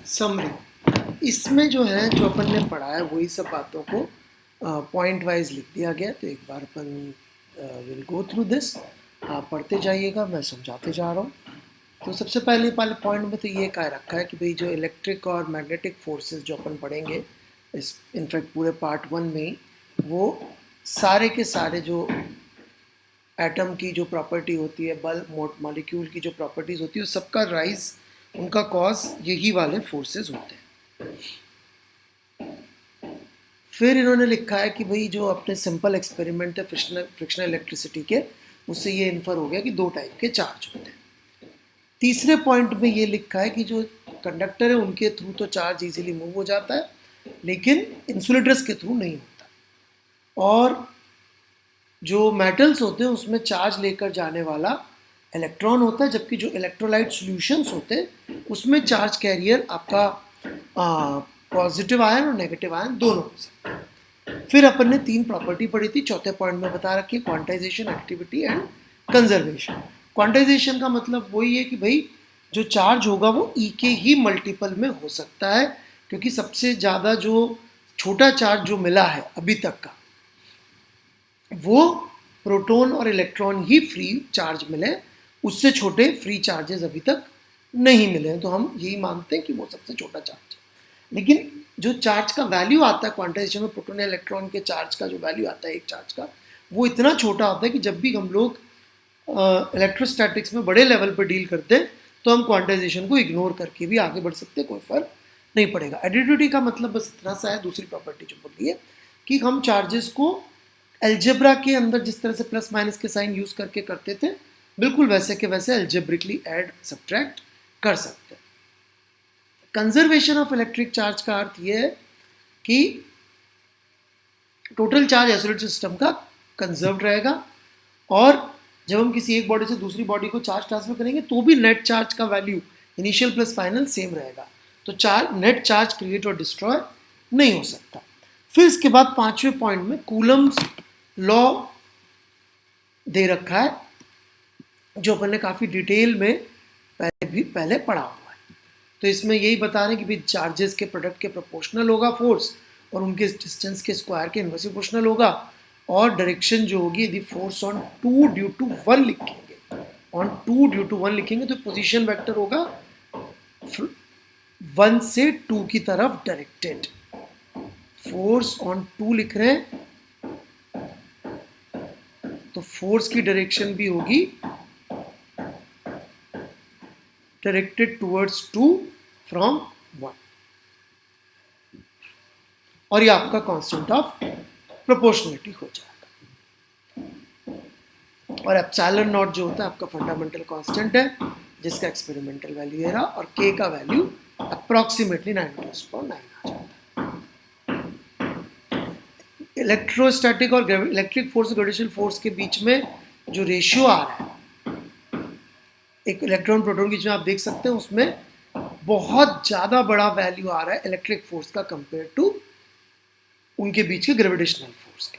Summary, इसमें जो है जो अपन ने पढ़ा है वही सब बातों को पॉइंट वाइज लिख दिया गया। तो एक बार अपन विल गो थ्रू दिस, आप पढ़ते जाइएगा, मैं समझाते जा रहा हूँ। तो सबसे पहले पॉइंट में तो ये कह रखा है कि भाई जो इलेक्ट्रिक और मैग्नेटिक फोर्सेस जो अपन पढ़ेंगे इस इनफैक्ट पूरे पार्ट 1 में ही, वो सारे के सारे जो एटम की जो प्रॉपर्टी होती है, बल्ब मॉलिक्यूल की जो प्रॉपर्टीज होती है, उस सबका राइज, उनका कॉज यही वाले फोर्सेस होते हैं। फिर इन्होंने लिखा है कि भाई जो अपने सिंपल एक्सपेरिमेंट है फ्रिक्शनल इलेक्ट्रिसिटी के, उससे ये इन्फर हो गया कि दो टाइप के चार्ज होते हैं। तीसरे पॉइंट में ये लिखा है कि जो कंडक्टर है उनके थ्रू तो चार्ज इजीली मूव हो जाता है, लेकिन इंसुलेटर्स के थ्रू नहीं होता। और जो मेटल्स होते हैं उसमें चार्ज लेकर जाने वाला इलेक्ट्रॉन होता है, जबकि जो इलेक्ट्रोलाइट सॉल्यूशंस होते हैं उसमें चार्ज कैरियर आपका पॉजिटिव आयन और नेगेटिव आयन दोनों हो सकते हैं। फिर अपन ने 3 प्रॉपर्टी पढ़ी थी, चौथे पॉइंट में बता रखी है, quantization, activity and conservation. Quantization का मतलब वही है कि भाई जो चार्ज होगा वो ई के ही मल्टीपल में हो सकता है, क्योंकि सबसे ज़्यादा जो छोटा चार्ज जो मिला है अभी तक का, वो प्रोटॉन और इलेक्ट्रॉन ही फ्री चार्ज मिले, उससे छोटे फ्री चार्जेस अभी तक नहीं मिले हैं। तो हम यही मानते हैं कि वो सबसे छोटा चार्ज है। लेकिन जो चार्ज का वैल्यू आता है क्वांटाइजेशन में, प्रोटॉन या इलेक्ट्रॉन के चार्ज का जो वैल्यू आता है एक चार्ज का, वो इतना छोटा होता है कि जब भी हम लोग इलेक्ट्रोस्टैटिक्स में बड़े लेवल पर डील करते हैं तो हम क्वांटाइजेशन को इग्नोर करके भी आगे बढ़ सकते हैं, कोई फर्क नहीं पड़ेगा। एडिटिविटी का मतलब बस इतना सा है, दूसरी प्रॉपर्टी जो बोली है कि हम चार्जेस को एल्जेब्रा के अंदर जिस तरह से प्लस माइनस के साइन यूज करके करते थे, बिल्कुल वैसे के वैसे एल्जेब्रिकली ऐड सब्ट्रैक्ट कर सकते हैं। कंजर्वेशन ऑफ इलेक्ट्रिक चार्ज का अर्थ यह है कि टोटल चार्ज आइसोलेटेड सिस्टम का कंजर्व रहेगा, और जब हम किसी एक बॉडी से दूसरी बॉडी को चार्ज ट्रांसफर करेंगे तो भी नेट चार्ज का value initial plus final same रहेगा। तो नेट चार्ज क्रिएट और डिस्ट्रॉय नहीं हो सकता। फिर इसके बाद 5वें पॉइंट में कूलम्स लॉ दे रखा है, जो अपन ने काफ़ी डिटेल में पहले पढ़ा हुआ है। तो इसमें यही बता रहे हैं कि भाई चार्जेस के प्रोडक्ट के प्रोपोर्शनल होगा फोर्स, और उनके डिस्टेंस के स्क्वायर के इनवर्सली प्रोपोर्शनल होगा, और डायरेक्शन जो होगी, यदि फोर्स ऑन 2 ड्यू टू 1 लिखेंगे, ऑन 2 ड्यू टू 1 लिखेंगे तो पोजीशन वेक्टर होगा 1 से 2 की तरफ डायरेक्टेड। फोर्स ऑन 2 लिख रहे हैं तो फोर्स की डायरेक्शन भी होगी डायरेक्टेड टुवर्ड्स 2 फ्रॉम 1, और ये आपका कांस्टेंट ऑफ प्रोपोर्शनलिटी हो जाएगा। और एप्सिलॉन नॉट जो होता है आपका फंडामेंटल कांस्टेंट है, जिसका एक्सपेरिमेंटल वैल्यू है, और के का वैल्यू अप्रॉक्सीमेटली 9 आ जाता है। इलेक्ट्रोस्टैटिक और इलेक्ट्रिक फोर्स और ग्रेविटेशनल फोर्स के बीच में जो रेशियो आ रहा है एक इलेक्ट्रॉन प्रोटॉन के बीच में, आप देख सकते हैं उसमें बहुत ज़्यादा बड़ा वैल्यू आ रहा है इलेक्ट्रिक फोर्स का कंपेयर टू उनके बीच के ग्रेविटेशनल फोर्स के।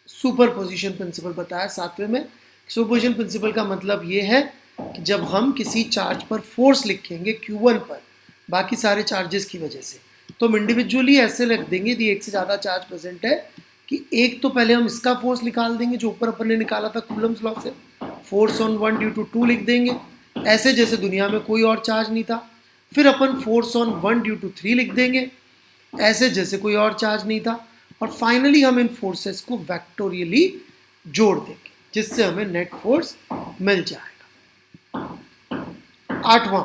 सुपरपोजिशन प्रिंसिपल बताया 7वें में। सुपरपोजिशन प्रिंसिपल का मतलब ये है कि जब हम किसी चार्ज पर फोर्स लिखेंगे Q1 पर बाकी सारे चार्जेस की वजह से, तो हम इंडिविजुअली ऐसे लिख देंगे यदि एक से ज़्यादा चार्ज प्रेजेंट है कि एक तो पहले हम इसका फोर्स निकाल देंगे जो ऊपर अपन ने निकाला था कूलम्स लॉ से, फोर्स ऑन 1 ड्यू टू 2 लिख देंगे, ऐसे जैसे दुनिया में कोई और चार्ज नहीं था। फिर अपन फोर्स ऑन 1 ड्यू टू 3 लिख देंगे, ऐसे जैसे कोई और चार्ज नहीं था, और फाइनली हम इन फोर्सेस को वेक्टोरियली जोड़ देंगे, जिससे हमें नेट फोर्स मिल जाएगा। 8वां